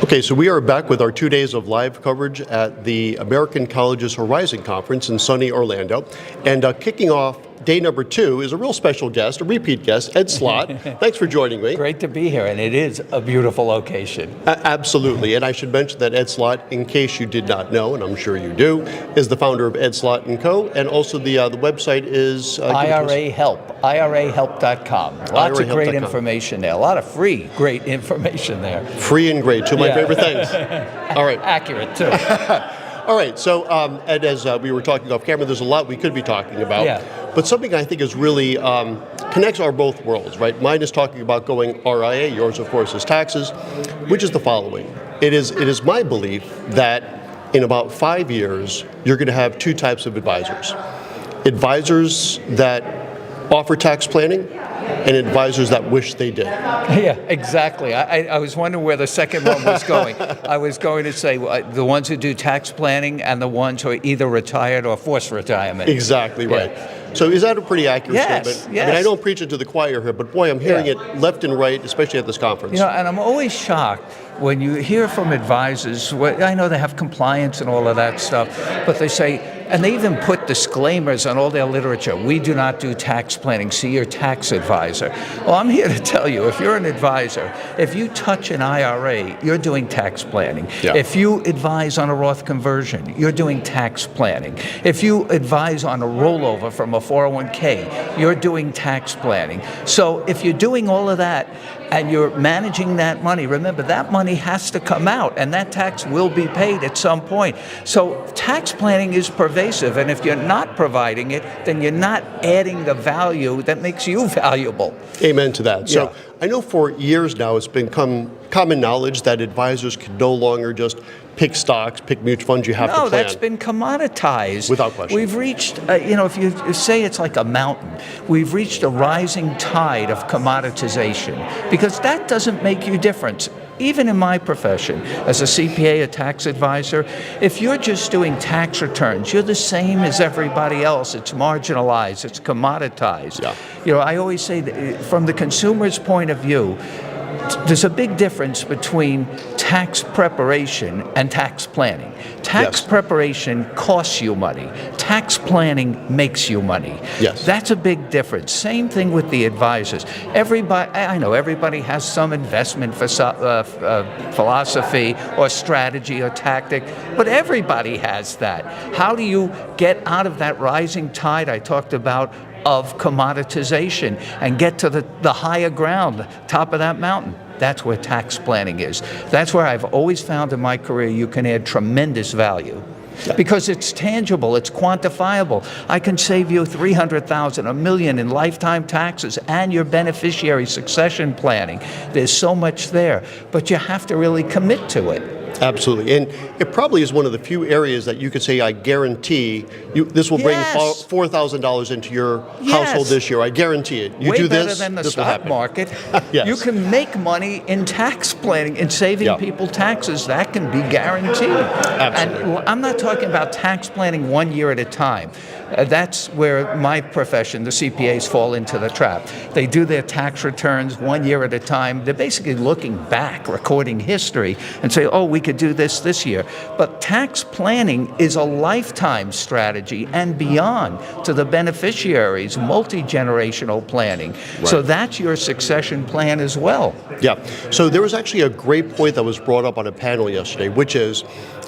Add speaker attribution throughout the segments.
Speaker 1: Okay, so we are back with our 2 days of live coverage at the American Colleges Horizon Conference in sunny Orlando. And kicking off day number 2 is a real special guest, a repeat guest, Ed Slott. Thanks for joining me.
Speaker 2: Great to be here, and it is a beautiful location.
Speaker 1: Absolutely, and I should mention that Ed Slott, in case you did not know, and I'm sure you do, is the founder of Ed Slott & Co., and also the website is...
Speaker 2: IRA Help, IRAHelp.com. Lots of great information there, a lot of free, great information there.
Speaker 1: Free and great, two of my favorite things. All right.
Speaker 2: Accurate, too.
Speaker 1: All right, so Ed, as we were talking off camera, there's a lot we could be talking about.
Speaker 2: Yeah.
Speaker 1: But something I think is really connects our both worlds, right? Mine is talking about going RIA, yours, of course, is taxes, which is the following. It is my belief that in about 5 years, you're going to have two types of advisors. Advisors that offer tax planning and advisors that wish they did.
Speaker 2: Yeah, exactly. I was wondering where the second one was going. I was going to say the ones who do tax planning and the ones who are either retired or forced retirement.
Speaker 1: Exactly right. Yeah. So is that a pretty accurate statement?
Speaker 2: Yes.
Speaker 1: I mean, I don't preach it to the choir here, but boy, I'm hearing it left and right, especially at this conference.
Speaker 2: You know, and I'm always shocked when you hear from advisors, I know they have compliance and all of that stuff, but they say, and they even put disclaimers on all their literature, we do not do tax planning, see your tax advisor. Well, I'm here to tell you, if you're an advisor, if you touch an IRA, you're doing tax planning.
Speaker 1: Yeah.
Speaker 2: If you advise on a Roth conversion, you're doing tax planning. If you advise on a rollover from a 401k, you're doing tax planning. So if you're doing all of that, and you're managing that money, remember that money has to come out and that tax will be paid at some point. So tax planning is pervasive, and if you're not providing it, then you're not adding the value that makes you valuable.
Speaker 1: Amen to that. So I know for years now it's become common knowledge that advisors can no longer just pick stocks, pick mutual funds, you have to plan.
Speaker 2: No, that's been commoditized.
Speaker 1: Without question.
Speaker 2: We've reached, if you say it's like a mountain, we've reached a rising tide of commoditization, because that doesn't make you different. Even in my profession, as a CPA, a tax advisor, if you're just doing tax returns, you're the same as everybody else. It's marginalized, it's commoditized.
Speaker 1: Yeah.
Speaker 2: You know, I always say that from the consumer's point of view, there's a big difference between tax preparation and tax planning. Tax preparation costs you money. Tax planning makes you money.
Speaker 1: Yes.
Speaker 2: That's a big difference. Same thing with the advisors. I know everybody has some investment philosophy or strategy or tactic, but everybody has that. How do you get out of that rising tide I talked about of commoditization and get to the higher ground, top of that mountain? That's where tax planning is. That's where I've always found in my career you can add tremendous value. Because it's tangible, it's quantifiable. I can save you $300,000, $1 million in lifetime taxes and your beneficiary succession planning. There's so much there, but you have to really commit to it.
Speaker 1: Absolutely, and it probably is one of the few areas that you could say, I guarantee you, this will bring $4,000 into your household this year. I guarantee it. You
Speaker 2: Way
Speaker 1: do
Speaker 2: better
Speaker 1: this,
Speaker 2: than the
Speaker 1: this will
Speaker 2: stock
Speaker 1: happen.
Speaker 2: market.
Speaker 1: Yes.
Speaker 2: You can make money in tax planning and saving people taxes. That can be guaranteed.
Speaker 1: Absolutely.
Speaker 2: And I'm not talking about tax planning 1 year at a time. That's where my profession, the CPAs, fall into the trap. They do their tax returns 1 year at a time. They're basically looking back, recording history, and say, oh, we could do this year. But tax planning is a lifetime strategy and beyond to the beneficiaries, multi-generational planning. Right. So that's your succession plan as well.
Speaker 1: Yeah. So there was actually a great point that was brought up on a panel yesterday, which is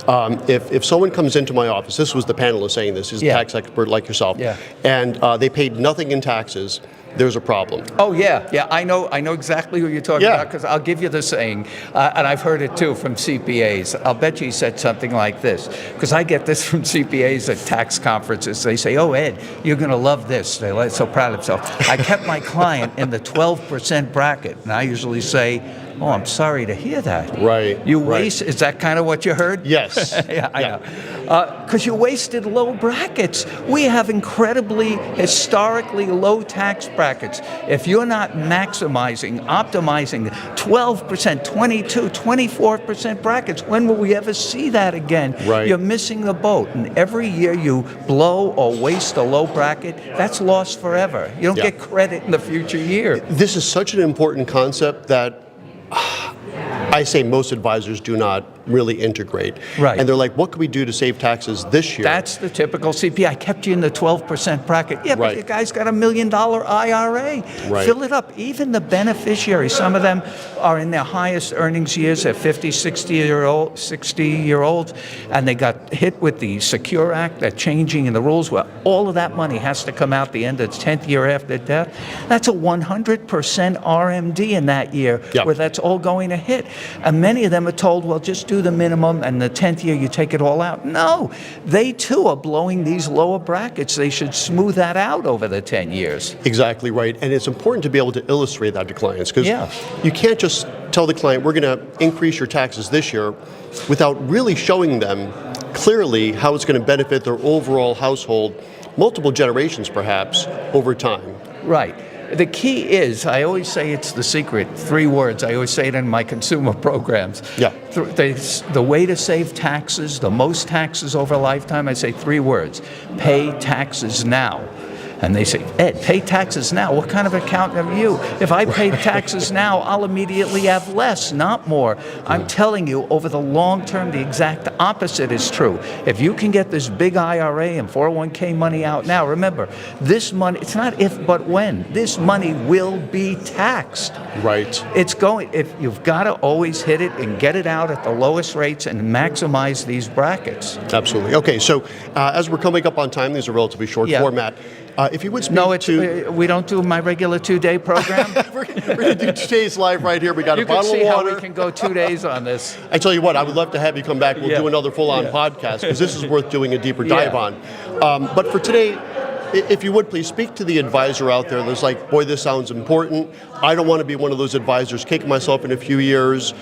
Speaker 1: if someone comes into my office, this was the panelist saying this, he's a tax expert like yourself, and they paid nothing in taxes, there's a problem.
Speaker 2: Oh yeah, I know exactly who you're talking about, because I'll give you the saying, and I've heard it too from CPAs. I'll bet you he said something like this, because I get this from CPAs at tax conferences. They say, oh Ed, you're going to love this. They're so proud of themselves. I kept my client in the 12% bracket, and I usually say, oh, I'm sorry to hear that.
Speaker 1: Right.
Speaker 2: You waste, is that kind of what you heard?
Speaker 1: Yes.
Speaker 2: I know. Because you wasted low brackets. We have incredibly, historically low tax brackets. If you're not maximizing, optimizing 12%, 22, 24% brackets, when will we ever see that again?
Speaker 1: Right.
Speaker 2: You're missing the boat. And every year you blow or waste a low bracket, that's lost forever. You don't get credit in the future year.
Speaker 1: This is such an important concept that I say most advisors do not really integrate.
Speaker 2: Right.
Speaker 1: And they're like, what can we do to save taxes this year?
Speaker 2: That's the typical CPA. I kept you in the 12% bracket. Yeah, but
Speaker 1: Right.
Speaker 2: the guy's got $1 million IRA.
Speaker 1: Right.
Speaker 2: Fill it up. Even the beneficiaries, some of them are in their highest earnings years at 50, 60-year-olds, and they got hit with the Secure Act, that changing in the rules where all of that money has to come out the end of the 10th year after death. That's a 100% RMD in that year,
Speaker 1: Yeah.
Speaker 2: where that's all going to hit. And many of them are told, well, just do the minimum, and the 10th year you take it all out. No, they too are blowing these lower brackets. They should smooth that out over the 10 years.
Speaker 1: Exactly right. And it's important to be able to illustrate that to clients, because
Speaker 2: Yeah.
Speaker 1: you can't just tell the client, we're going to increase your taxes this year, without really showing them clearly how it's going to benefit their overall household, multiple generations perhaps, over time.
Speaker 2: Right. The key is, I always say it's the secret, 3 words. I always say it in my consumer programs.
Speaker 1: Yeah.
Speaker 2: The way to save taxes, the most taxes over a lifetime, I say 3 words. Pay taxes now. And they say, Ed, pay taxes now. What kind of accountant are you? If I pay taxes now, I'll immediately have less, not more. I'm telling you, over the long term, the exact opposite is true. If you can get this big IRA and 401k money out now, remember, this money, it's not if but when. This money will be taxed.
Speaker 1: Right.
Speaker 2: It's going, if you've got to always hit it and get it out at the lowest rates and maximize these brackets.
Speaker 1: Absolutely. Okay, so as we're coming up on time, these are relatively short
Speaker 2: Yeah.
Speaker 1: format. If you would speak
Speaker 2: No,
Speaker 1: to...
Speaker 2: we don't do my regular 2-day program.
Speaker 1: we're going to do today's live right here. We got
Speaker 2: You
Speaker 1: a
Speaker 2: can
Speaker 1: bottle
Speaker 2: see
Speaker 1: of
Speaker 2: how
Speaker 1: water.
Speaker 2: we can go 2 days on this.
Speaker 1: I tell you what, I would love to have you come back. We'll
Speaker 2: Yeah.
Speaker 1: do another full-on
Speaker 2: Yeah.
Speaker 1: podcast, because this is worth doing a deeper dive
Speaker 2: Yeah.
Speaker 1: on. But for today, if you would please speak to the advisor out there that's like, boy, this sounds important. I don't want to be one of those advisors kicking myself in a few years,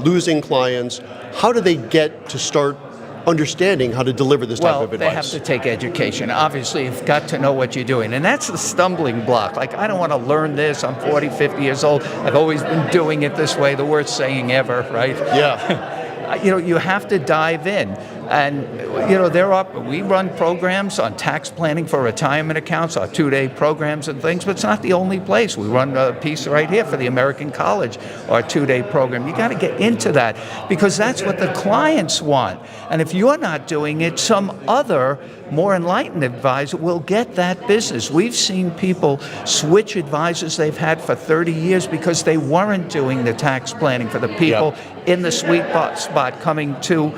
Speaker 1: losing clients. How do they get to start understanding how to deliver this type of
Speaker 2: Well, they have
Speaker 1: advice?
Speaker 2: to take education. Obviously, you've got to know what you're doing. And that's the stumbling block. Like, I don't want to learn this. I'm 40, 50 years old. I've always been doing it this way. The worst saying ever, right?
Speaker 1: Yeah.
Speaker 2: You have to dive in. And, we run programs on tax planning for retirement accounts, our 2-day programs and things, but it's not the only place. We run a piece right here for the American College, our 2-day program. You got to get into that, because that's what the clients want. And if you're not doing it, some other more enlightened advisor will get that business. We've seen people switch advisors they've had for 30 years because they weren't doing the tax planning for the people in the sweet spot coming to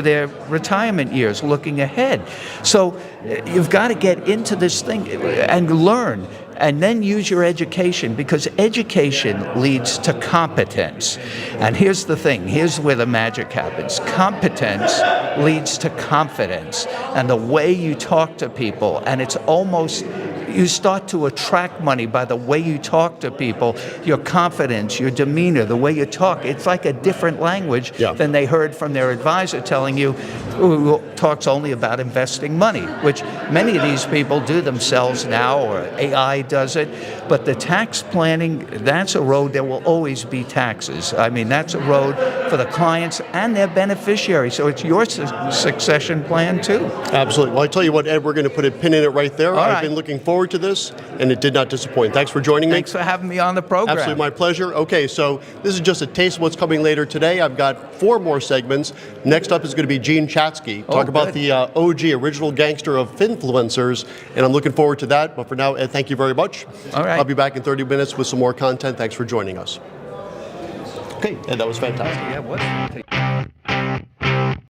Speaker 2: their retirement years, looking ahead. So you've got to get into this thing and learn, and then use your education, because education leads to competence. And here's the thing, here's where the magic happens. Competence leads to confidence, and the way you talk to people, and it's almost, you start to attract money by the way you talk to people, your confidence, your demeanor, the way you talk. It's like a different language than they heard from their advisor telling you, who talks only about investing money, which many of these people do themselves now, or AI does it. But the tax planning, that's a road. There will always be taxes. I mean, that's a road for the clients and their beneficiaries. So it's your succession plan too.
Speaker 1: Absolutely. Well, I tell you what, Ed, we're going to put a pin in it right there.
Speaker 2: All
Speaker 1: I've
Speaker 2: right.
Speaker 1: been looking forward to this, and it did not disappoint. Thanks for joining me.
Speaker 2: Thanks for having me on the program.
Speaker 1: Absolutely, my pleasure. Okay, so this is just a taste of what's coming later today. I've got 4 more segments. Next up is going to be Gene Chatsky, talk about the OG, original gangster of influencers, and I'm looking forward to that. But for now, Ed, thank you very much.
Speaker 2: All right.
Speaker 1: I'll be back in 30 minutes with some more content. Thanks for joining us. Okay, Ed, that was fantastic.
Speaker 2: Yeah, what?